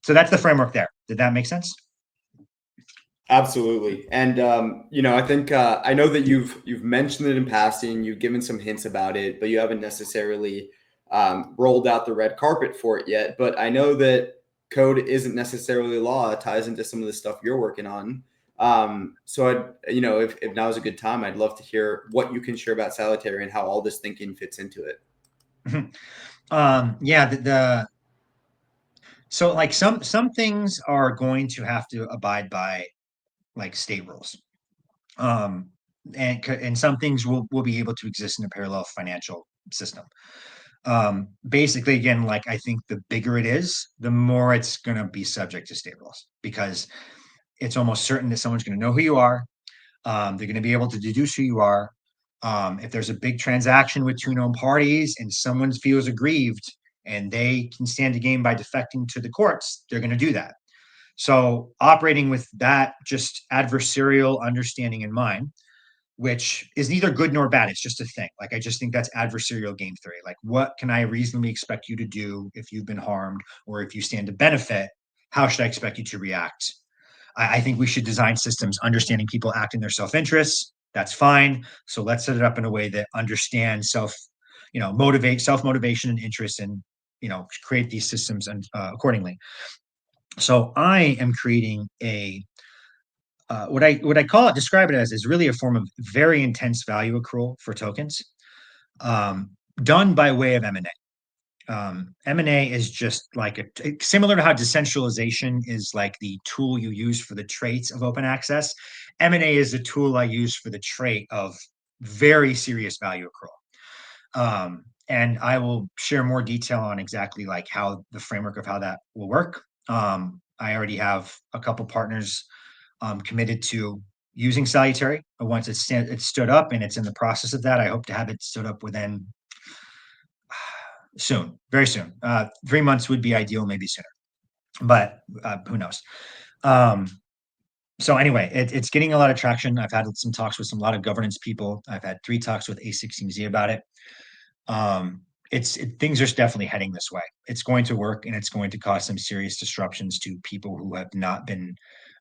B: So that's the framework there. Did that make sense?
A: Absolutely. And I think I know that you've mentioned it in passing, you've given some hints about it, but you haven't necessarily rolled out the red carpet for it yet. But I know that code isn't necessarily law. It ties into some of the stuff you're working on. So if now is a good time, I'd love to hear what you can share about Salutary and how all this thinking fits into it.
B: Yeah, so like some things are going to have to abide by like state rules. And some things will be able to exist in a parallel financial system. Basically, again, like I think the bigger it is, the more it's going to be subject to state rules, because it's almost certain that someone's going to know who you are. They're going to be able to deduce who you are. If there's a big transaction with two known parties and someone feels aggrieved and they can stand to gain by defecting to the courts, they're going to do that. So operating with that just adversarial understanding in mind, which is neither good nor bad. It's just a thing. Like, I just think that's adversarial game theory. Like, what can I reasonably expect you to do if you've been harmed, or if you stand to benefit? How should I expect you to react? I think we should design systems understanding people act in their self-interest. That's fine. So let's set it up in a way that understands self-motivation and interest, and create these systems and accordingly. So I am creating a what I describe it as is really a form of very intense value accrual for tokens, um, done by way of M&A. M&A is just like similar to how decentralization is like the tool you use for the traits of open access. M&A is the tool I use for the trait of very serious value accrual. And I will share more detail on exactly like how the framework of how that will work. I already have a couple partners committed to using Salutary. Once it's stood up and it's in the process of that, I hope to have it stood up within soon, very soon. 3 months would be ideal, maybe sooner, but who knows? So anyway, it's getting a lot of traction. I've had some talks with a lot of governance people. I've had 3 talks with A16Z about it. Things are definitely heading this way. It's going to work, and it's going to cause some serious disruptions to people who have not been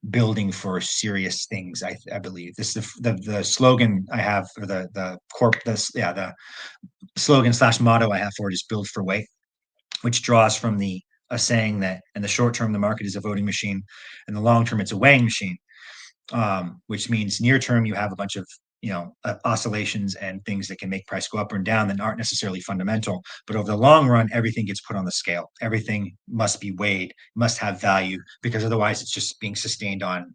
B: building for serious things. I believe this is the slogan I have, or the slogan / motto I have for it is build for weight, which draws from a saying that in the short term the market is a voting machine, in the long term it's a weighing machine, which means near term you have a bunch of oscillations and things that can make price go up or down that aren't necessarily fundamental, but over the long run everything gets put on the scale. Everything must be weighed, must have value, because otherwise it's just being sustained on,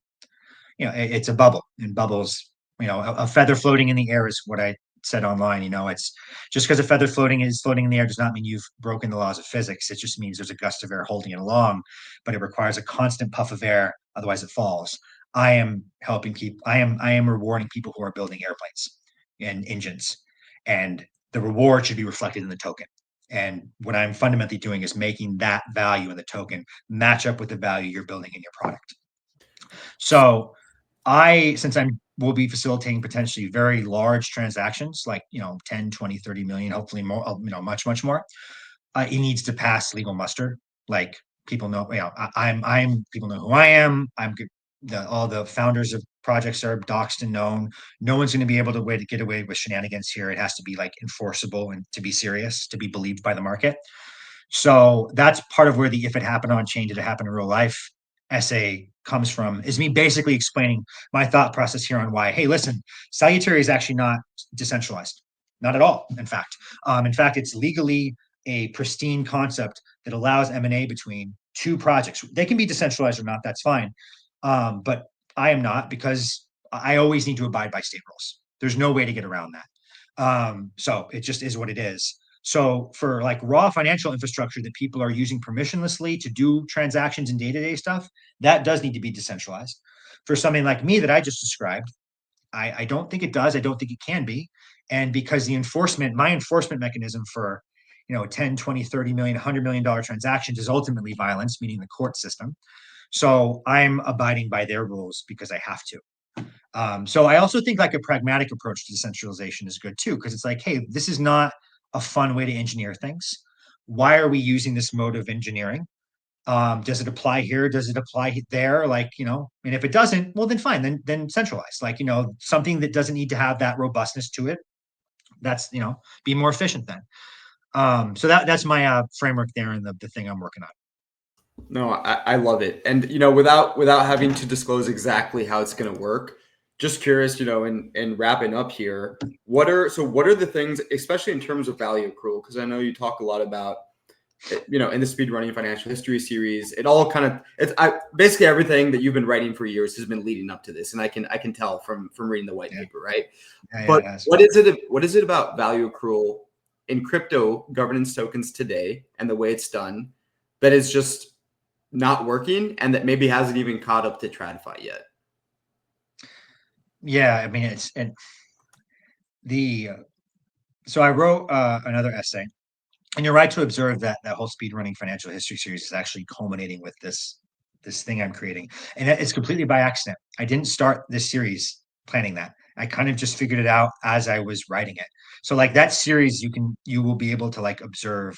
B: it's a bubble, and bubbles, a feather floating in the air is what I said online. It's just because a feather floating in the air does not mean you've broken the laws of physics. It just means there's a gust of air holding it along, but it requires a constant puff of air, otherwise it falls. I am rewarding people who are building airplanes and engines, and the reward should be reflected in the token. And what I'm fundamentally doing is making that value in the token match up with the value you're building in your product. So since I will be facilitating potentially very large transactions, like 10, 20, 30 million, hopefully more, much, much more, it needs to pass legal muster. Like, people know, people know who I am. All the founders of projects are doxed and known. No one's going to be able to get away with shenanigans here. It has to be like enforceable and to be serious, to be believed by the market. So that's part of where the if it happened on chain, did it happen in real life essay comes from, is me basically explaining my thought process here on why, hey, listen, Salutary is actually not decentralized. Not at all, in fact. It's legally a pristine concept that allows M&A between 2 projects. They can be decentralized or not, that's fine. But I am not, because I always need to abide by state rules. There's no way to get around that. So it just is what it is. So for like raw financial infrastructure that people are using permissionlessly to do transactions and day-to-day stuff, that does need to be decentralized. For something like me that I just described, I don't think it does. I don't think it can be. And because my enforcement mechanism for 10, 20, 30 million, $100 million transactions is ultimately violence, meaning the court system. So I'm abiding by their rules because I have to. So I also think like a pragmatic approach to decentralization is good too, because it's like, hey, this is not a fun way to engineer things. Why are we using this mode of engineering? Does it apply here? Does it apply there? Like, and if it doesn't, well, then fine, then centralize. Like, something that doesn't need to have that robustness to it, that's, be more efficient then. So that's my framework there, and the thing I'm working on.
A: No, I love it. And without having to disclose exactly how it's going to work, just curious, in wrapping up here, what are the things, especially in terms of value accrual? Because I know you talk a lot about, in the Speed Running Financial History series, it all kind of basically everything that you've been writing for years has been leading up to this, and I can tell from reading the white paper, right? But what is it about value accrual in crypto governance tokens today and the way it's done that is just not working, and that maybe hasn't even caught up to TradFi yet?
B: Yeah, I mean, the so I wrote another essay, and you're right to observe that that whole speed running financial history series is actually culminating with this thing I'm creating, and it's completely by accident. I didn't start this series planning that. I kind of just figured it out as I was writing it. So like that series, you will be able to like observe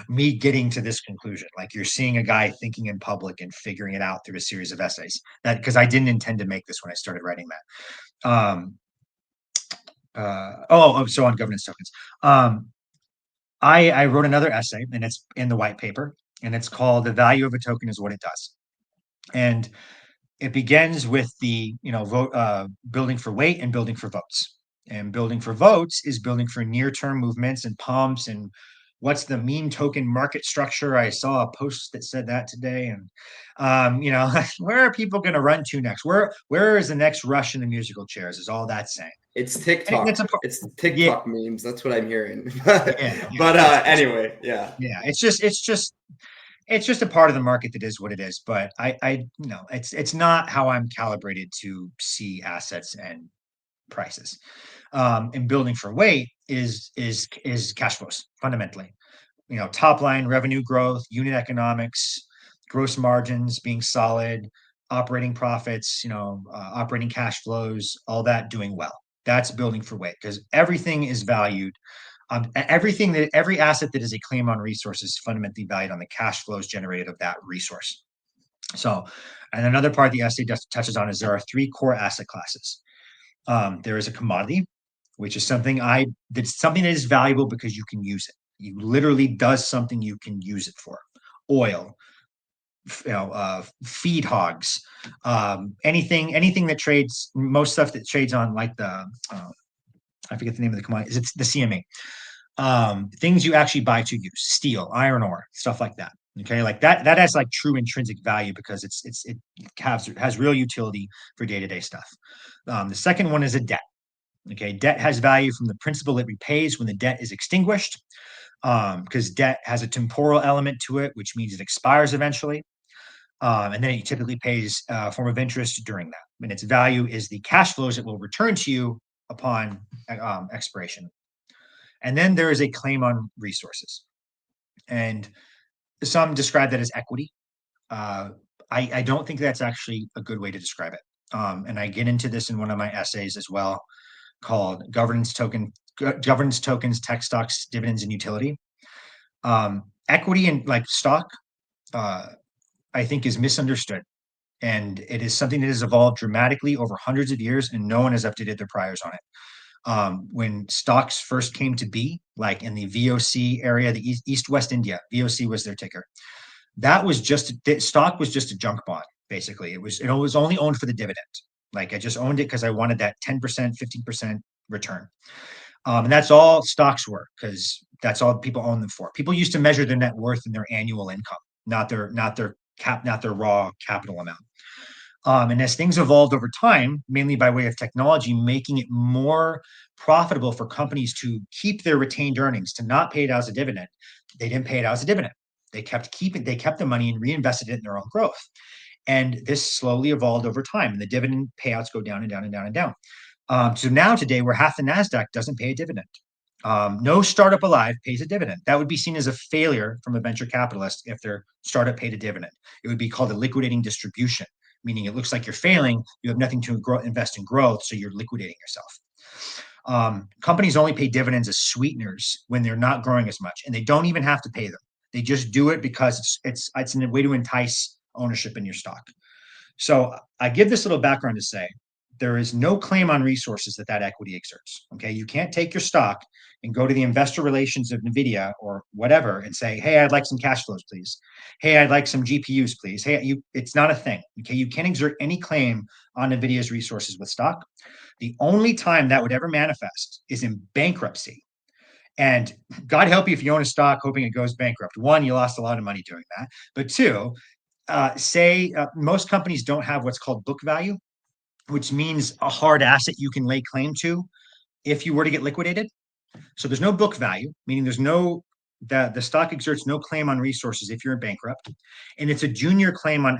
B: me getting to this conclusion. Like you're seeing a guy thinking in public and figuring it out through a series of essays. That because I didn't intend to make this when I started writing that. So on governance tokens. I wrote another essay, and it's in the white paper, and it's called "The Value of a Token is What It Does." And it begins with the vote building for weight and building for votes. And building for votes is building for near-term movements and pumps and what's the mean token market structure. I saw a post that said that today, and where are people going to run to next? Where is the next rush in the musical chairs? Is all that saying?
A: It's
B: And
A: TikTok. It's
B: yeah,
A: TikTok memes. That's what I'm hearing.
B: yeah,
A: But
B: yeah.
A: anyway, yeah.
B: Yeah, it's just a part of the market that is what it is. But it's not how I'm calibrated to see assets and prices. And building for weight is cash flows fundamentally. Top line revenue growth, unit economics, gross margins being solid, operating profits, operating cash flows, all that doing well. That's building for weight because everything is valued. Every asset that is a claim on resource is fundamentally valued on the cash flows generated of that resource. So, and another part the essay touches on is there are three core asset classes. There is a commodity, which is something that is valuable because you can use it. You literally does something you can use it for. Oil, feed hogs, anything that trades. Most stuff that trades on like the I forget the name of the commodity. It's the CME. Things you actually buy to use: steel, iron ore, stuff like that. Okay, like that has like true intrinsic value because it has real utility for day-to-day stuff. The second one is a debt. Okay, debt has value from the principal it repays when the debt is extinguished, because debt has a temporal element to it, which means it expires eventually. And then it typically pays a form of interest during that. And its value is the cash flows it will return to you upon expiration. And then there is a claim on resources. And some describe that as equity. Uh, I don't think that's actually a good way to describe it. And I get into this in one of my essays as well, called governance tokens, tech stocks, dividends, and utility. Equity and like stock, I think is misunderstood. And it is something that has evolved dramatically over hundreds of years, and no one has updated their priors on it. When stocks first came to be, like in the VOC area, the East West India, VOC was their ticker. Stock was just a junk bond. Basically, it was only owned for the dividend. Like I just owned it because I wanted that 10%, 15% return. And that's all stocks were because that's all people own them for. People used to measure their net worth in their annual income, not their raw capital amount. And as things evolved over time, mainly by way of technology, making it more profitable for companies to keep their retained earnings, to not pay it out as a dividend, they didn't pay it out as a dividend. They kept the money and reinvested it in their own growth. And this slowly evolved over time, and the dividend payouts go down and down and down and down. So now today, where half the Nasdaq doesn't pay a dividend. No startup alive pays a dividend. That would be seen as a failure from a venture capitalist if their startup paid a dividend. It would be called a liquidating distribution, meaning it looks like you're failing. You have nothing to invest in growth, so you're liquidating yourself. Companies only pay dividends as sweeteners when they're not growing as much, and they don't even have to pay them. They just do it because it's a way to entice ownership in your stock. So I give this little background to say there is no claim on resources that equity exerts. Okay, you can't take your stock and go to the investor relations of NVIDIA or whatever and say, "Hey, I'd like some cash flows, please. Hey, I'd like some GPUs, please." It's not a thing. Okay, you can't exert any claim on NVIDIA's resources with stock. The only time that would ever manifest is in bankruptcy. And God help you if you own a stock hoping it goes bankrupt. One, you lost a lot of money doing that. But two, most companies don't have what's called book value, which means a hard asset you can lay claim to if you were to get liquidated. So there's no book value, meaning the stock exerts no claim on resources if you're bankrupt, and it's a junior claim on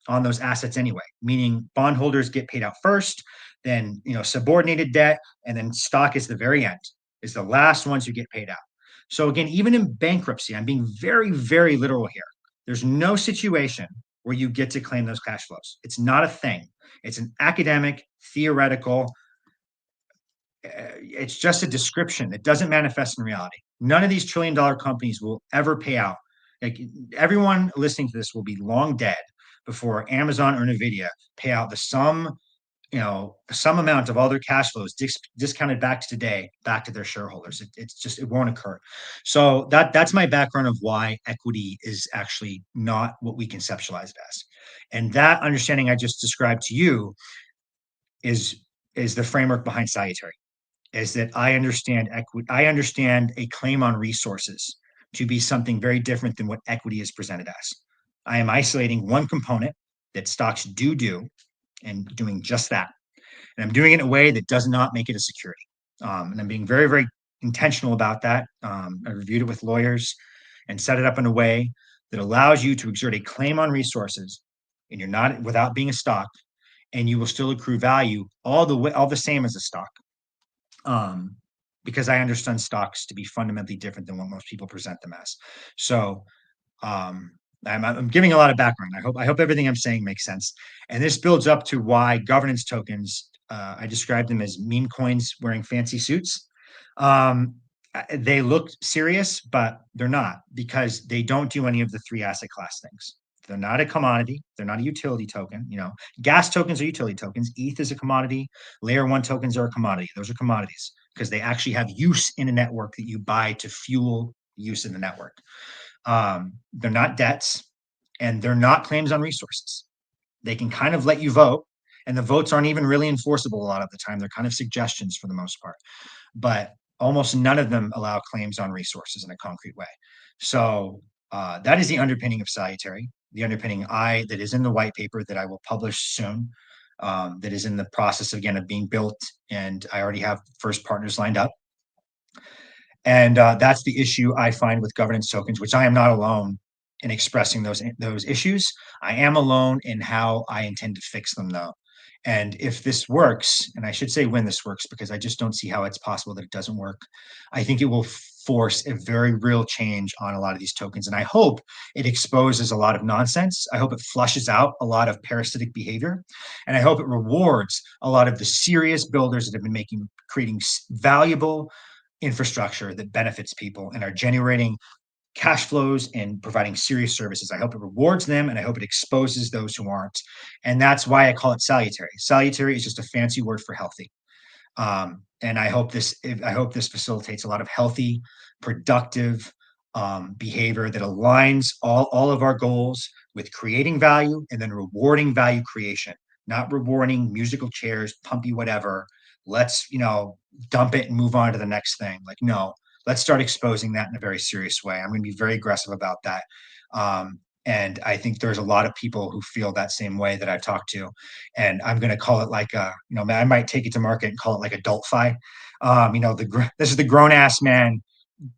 B: on those assets anyway, meaning bondholders get paid out first, then subordinated debt, and then stock is the very end, is the last ones who get paid out. So again, even in bankruptcy, I'm being very, very literal here. There's no situation where you get to claim those cash flows. It's not a thing. It's an academic, theoretical, it's just a description. It doesn't manifest in reality. None of these $1 trillion companies will ever pay out. Like, everyone listening to this will be long dead before Amazon or Nvidia pay out the sum, some amount of all their cash flows discounted back to today, back to their shareholders. It won't occur. So that's my background of why equity is actually not what we conceptualize it as. And that understanding I just described to you is the framework behind Salutary. Is that I understand equity. I understand a claim on resources to be something very different than what equity is presented as. I am isolating one component that stocks do and doing just that. And I'm doing it in a way that does not make it a security. And I'm being very, very intentional about that. I reviewed it with lawyers and set it up in a way that allows you to exert a claim on resources, and you're not without being a stock, and you will still accrue value all the same as a stock. Because I understand stocks to be fundamentally different than what most people present them as. So I'm giving a lot of background. I hope everything I'm saying makes sense. And this builds up to why governance tokens, I describe them as meme coins wearing fancy suits. They look serious, but they're not, because they don't do any of the 3 asset class things. They're not a commodity. They're not a utility token. Gas tokens are utility tokens. ETH is a commodity. Layer 1 tokens are a commodity. Those are commodities because they actually have use in a network that you buy to fuel use in the network. They're not debts, and they're not claims on resources. They can kind of let you vote, and the votes aren't even really enforceable a lot of the time. They're kind of suggestions for the most part, but almost none of them allow claims on resources in a concrete way. So that is the underpinning of Salutary, the underpinning that is in the white paper that I will publish soon, that is in the process, again, of being built, and I already have first partners lined up. And that's the issue I find with governance tokens, which I am not alone in expressing those issues. I am alone in how I intend to fix them, though. And if this works, and I should say when this works, because I just don't see how it's possible that it doesn't work, I think it will force a very real change on a lot of these tokens. And I hope it exposes a lot of nonsense. I hope it flushes out a lot of parasitic behavior. And I hope it rewards a lot of the serious builders that have been creating valuable infrastructure that benefits people and are generating cash flows and providing serious services. I hope it rewards them, and I hope it exposes those who aren't. And that's why I call it salutary. Salutary is just a fancy word for healthy. And I hope this facilitates a lot of healthy, productive behavior that aligns all of our goals with creating value and then rewarding value creation, not rewarding musical chairs, pumpy whatever. Let's dump it and move on to the next thing. Like, no, let's start exposing that in a very serious way. I'm going to be very aggressive about that. And I think there's a lot of people who feel that same way that I've talked to. And I'm going to call it like, I might take it to market and call it like adult-fi. This is the grown ass man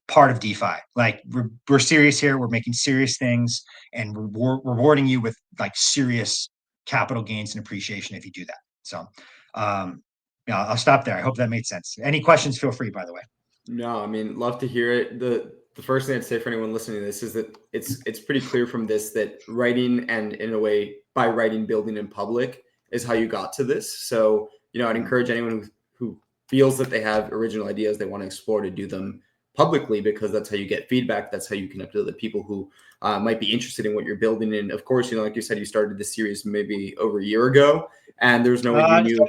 B: part of DeFi. Like, we're serious here. We're making serious things, and we're rewarding you with like serious capital gains and appreciation if you do that. So, I'll stop there. I hope that made sense. Any questions, feel free, by the way.
A: No, I mean, love to hear it. The first thing I'd say for anyone listening to this is that it's pretty clear from this that writing, and in a way by writing, building in public is how you got to this. So, I'd encourage anyone who feels that they have original ideas they want to explore to do them publicly, because that's how you get feedback. That's how you connect with the people who might be interested in what you're building. And of course, like you said, you started this series maybe over a year ago, and there's no way you knew.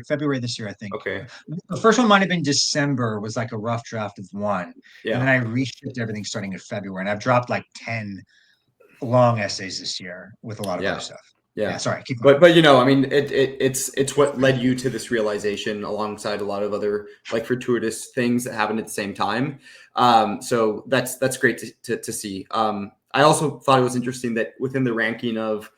B: February this year, I think.
A: Okay.
B: The first one might have been December, was like a rough draft of one.
A: Yeah.
B: And then I reshipped everything starting in February. And I've dropped like 10 long essays this year with a lot of other stuff. Yeah, sorry. Keep going.
A: But I mean, it's what led you to this realization, alongside a lot of other like fortuitous things that happened at the same time. So that's great to see. I also thought it was interesting that within the ranking of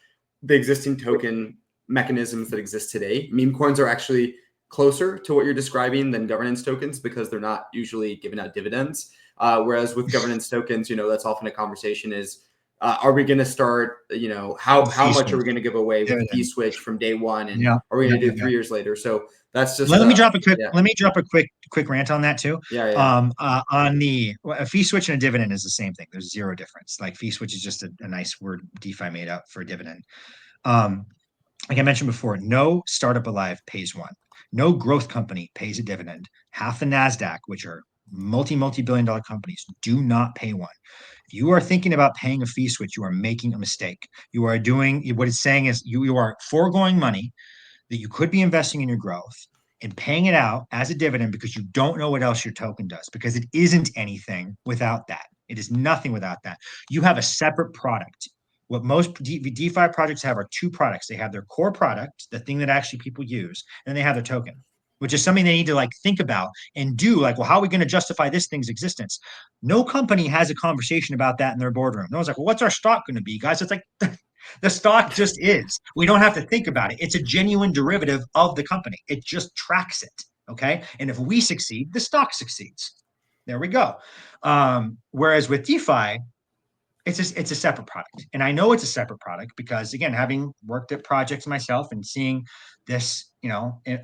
A: the existing token mechanisms that exist today, meme coins are actually closer to what you're describing than governance tokens, because they're not usually giving out dividends. Whereas with governance tokens, that's often a conversation is, are we going to start, how
B: Fee
A: much are we
B: switch.
A: going to give away with fee
B: Dividend.
A: switch from day one? And
B: Yeah.
A: are we
B: Yeah.
A: going to do 3 years later? So that's just,
B: Let me drop a quick.
A: yeah,
B: Let me drop a quick rant on that too.
A: yeah, yeah.
B: On a fee switch and a dividend is the same thing. There's zero difference. Like fee switch is just a nice word DeFi made up for dividend. Um, like I mentioned before, no startup alive pays one. No growth company pays a dividend. Half the Nasdaq, which are multi-billion dollar companies, do not pay one. If you are thinking about paying a fee switch, you are making a mistake. You are doing what it's saying is you are foregoing money that you could be investing in your growth and paying it out as a dividend because you don't know what else your token does, because it isn't anything without that. It is nothing without that. You have a separate product. What most DeFi projects have are two products. They have their core product, the thing that actually people use, and they have their token, which is something they need to like think about and do. Like, well, how are we going to justify this thing's existence? No company has a conversation about that in their boardroom. No one's like, well, what's our stock going to be, guys? It's like the stock just is. We don't have to think about it. It's a genuine derivative of the company. It just tracks it. Okay. And if we succeed, the stock succeeds. There we go. Whereas with DeFi, it's a separate product. And I know it's a separate product because again, having worked at projects myself and seeing this,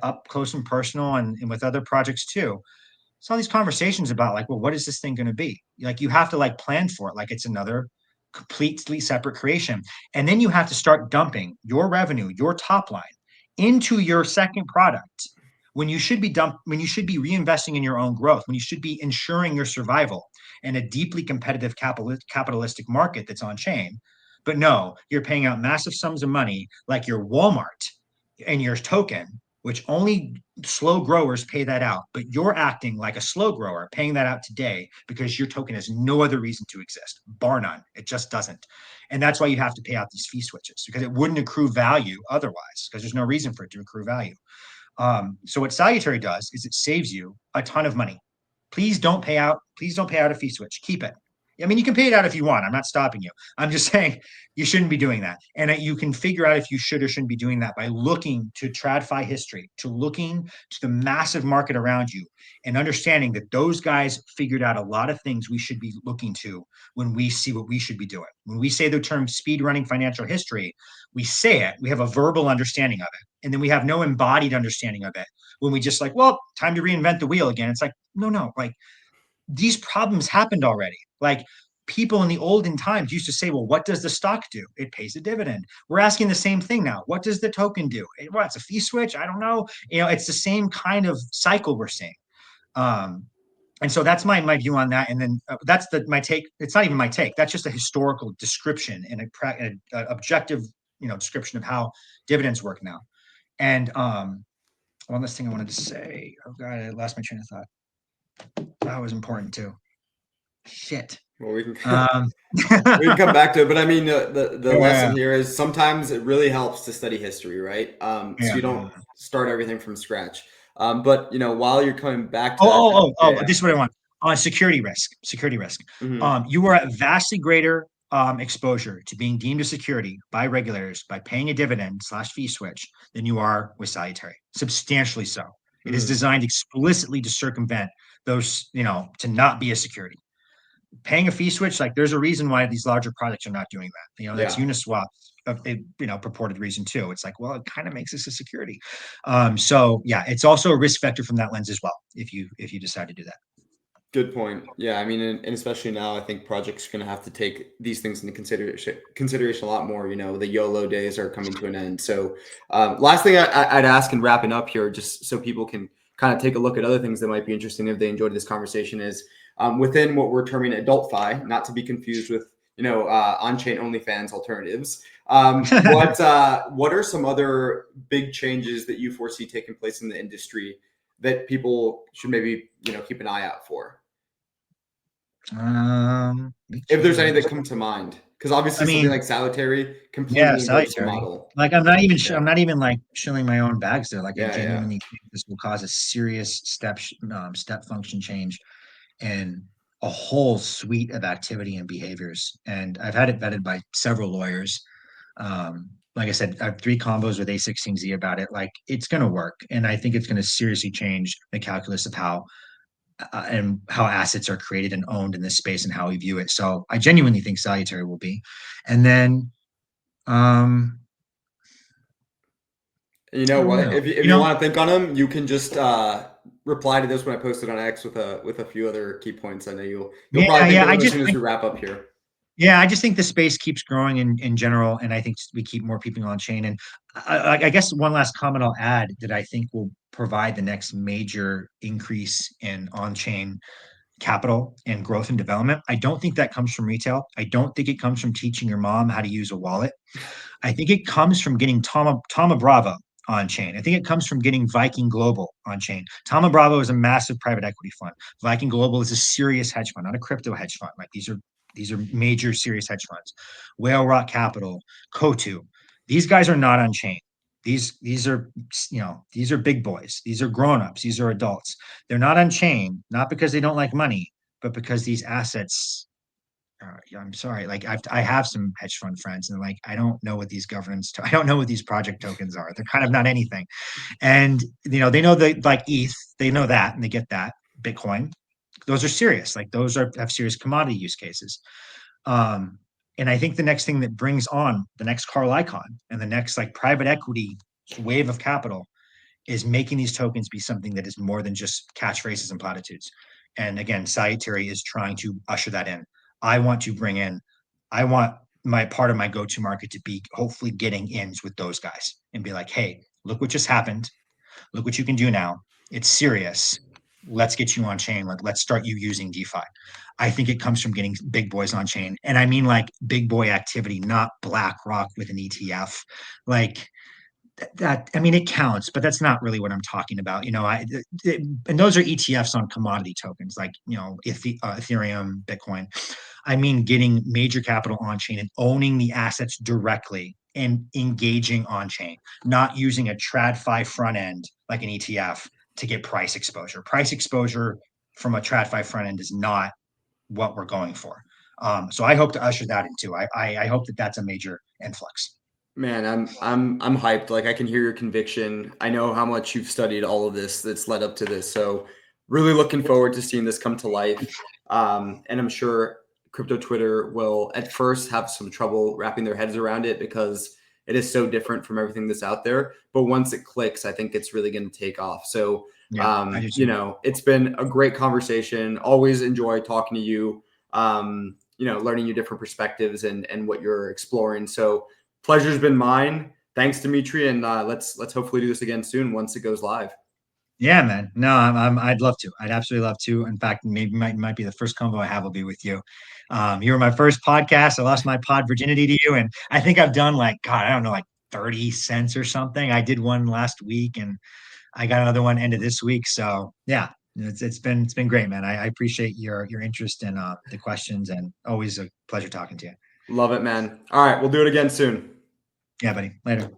B: up close and personal and with other projects too, it's all these conversations about like, well, what is this thing going to be? Like you have to like plan for it. Like it's another completely separate creation. And then you have to start dumping your revenue, your top line into your second product when you should be reinvesting in your own growth, when you should be ensuring your survival in a deeply competitive capitalistic market that's on chain. But no, you're paying out massive sums of money like your Walmart and your token, which only slow growers pay that out, but you're acting like a slow grower paying that out today because your token has no other reason to exist, bar none. It just doesn't. And that's why you have to pay out these fee switches because it wouldn't accrue value otherwise, because there's no reason for it to accrue value. So what Salutary does is it saves you a ton of money. Please don't pay out a fee switch. Keep it. I mean, you can pay it out if you want. I'm not stopping you. I'm just saying you shouldn't be doing that. And you can figure out if you should or shouldn't be doing that by looking to TradFi history, to looking to the massive market around you and understanding that those guys figured out a lot of things we should be looking to when we see what we should be doing. When we say the term speed running financial history, we say it, we have a verbal understanding of it. And then we have no embodied understanding of it when we just like, well, time to reinvent the wheel again. It's like, no, like these problems happened already. Like people in the olden times used to say, well, what does the stock do? It pays a dividend. We're asking the same thing now. What does the token do? Well, it's a fee switch. I don't know. It's the same kind of cycle we're seeing. And so that's my view on that. And then that's my take. It's not even my take. That's just a historical description and an objective, description of how dividends work now. And one last thing I wanted to say. Oh God, I lost my train of thought. That was important too. Shit.
A: Well, we can
B: Um,
A: we can come back to it, but I mean, the lesson
B: yeah,
A: here is sometimes it really helps to study history, right? So
B: yeah.
A: you don't start everything from scratch. But while you're coming back to that,
B: Oh, this is what I want. On security risk.
A: Mhm.
B: You are at vastly greater exposure to being deemed a security by regulators by paying a dividend / fee switch than you are with Salutary. Substantially so. It is
A: Mhm.
B: designed explicitly to circumvent those, to not be a security. Paying a fee switch, like there's a reason why these larger projects are not doing that. That's
A: Yeah.
B: Uniswap's purported reason too. It's like, well, it kind of makes this a security. So yeah, it's also a risk vector from that lens as well, if you decide to do that.
A: Good point. Yeah, I mean, and especially now, I think projects are going to have to take these things into consideration a lot more. The YOLO days are coming to an end. So, last thing I'd ask and wrapping up here, just so people can kind of take a look at other things that might be interesting if they enjoyed this conversation, is within what we're terming adult fi, not to be confused with on-chain OnlyFans alternatives. What are some other big changes that you foresee taking place in the industry that people should maybe keep an eye out for? If there's any that come to mind, because
B: I
A: obviously something
B: mean,
A: like Salutary
B: yeah,
A: completely inverts the
B: Salutary.
A: model.
B: Like I'm
A: Yeah,
B: not even like shilling my own bags there. Like I
A: yeah, yeah.
B: genuinely think this will cause a serious step function change in a whole suite of activity and behaviors. And I've had it vetted by several lawyers. Like I said, I have 3 combos with A16Z about it. Like it's going to work, and I think it's going to seriously change the calculus of how and how assets are created and owned in this space and how we view it. So I genuinely think Salutary will be. And then
A: You
B: I
A: know
B: don't
A: what?
B: know.
A: If you want to think on them, you can just reply to this when I post it on X with a few other key points. I know you'll
B: Yeah,
A: probably think
B: yeah.
A: of them as soon as we wrap up here.
B: Yeah, I just think the space keeps growing in general, and I think we keep more people on chain. And I guess one last comment I'll add that I think will provide the next major increase in on-chain capital and growth and development. I don't think that comes from retail. I don't think it comes from teaching your mom how to use a wallet. I think it comes from getting Tama Bravo on chain. I think it comes from getting Viking Global on chain. Tama Bravo is a massive private equity fund. Viking Global is a serious hedge fund, not a crypto hedge fund. Like these are major serious hedge funds. Whale Rock Capital, Kotu. These guys are not on chain. These are these are big boys. These are grown-ups. These are adults. They're not on chain, not because they don't like money, but because these assets yeah, I'm sorry. Like I have some hedge fund friends, and like I don't know what these I don't know what these project tokens are. They're kind of not anything. And they know that like ETH, they know that, and they get that. Bitcoin, those are serious. Like those have serious commodity use cases. Um, and I think the next thing that brings on the next Carl Icahn and the next like private equity wave of capital is making these tokens be something that is more than just catchphrases and platitudes. And again, Salutary is trying to usher that in. I want to bring in, I want my part of my go-to market to be hopefully getting ins with those guys and be like, hey, look what just happened. Look what you can do now. It's serious. Let's get you on chain. Let's start you using DeFi. I think it comes from getting big boys on chain. And I mean like big boy activity, not BlackRock with an ETF. Like that I mean it counts, but that's not really what I'm talking about. And those are ETFs on commodity tokens like Ethereum, Bitcoin. I mean getting major capital on chain and owning the assets directly and engaging on chain, not using a TradFi front end like an ETF to get price exposure. Price exposure from a TradFi front end is not what we're going for. So I hope to usher that in too. I hope that that's a major influx.
A: Man, I'm hyped. Like I can hear your conviction. I know how much you've studied all of this that's led up to this. So really looking forward to seeing this come to life. And I'm sure crypto Twitter will at first have some trouble wrapping their heads around it because it is so different from everything that's out there. But once it clicks, I think it's really going to take off. So
B: Yeah, I do too.
A: it's been a great conversation. Always enjoy talking to you. Learning your different perspectives and what you're exploring. So pleasure's been mine. Thanks, Dimitri, and let's hopefully do this again soon once it goes live.
B: Yeah, man. No, I'd love to. I'd absolutely love to. In fact, maybe might be the first convo I have will be with you. You were my first podcast. I lost my pod virginity to you, and I think I've done like God, I don't know, like 30 cents or something. I did one last week, and I got another one end of this week. So yeah, it's been great, man. I appreciate your interest in the questions, and always a pleasure talking to you.
A: Love it, man. All right, we'll do it again soon.
B: Yeah, buddy. Later.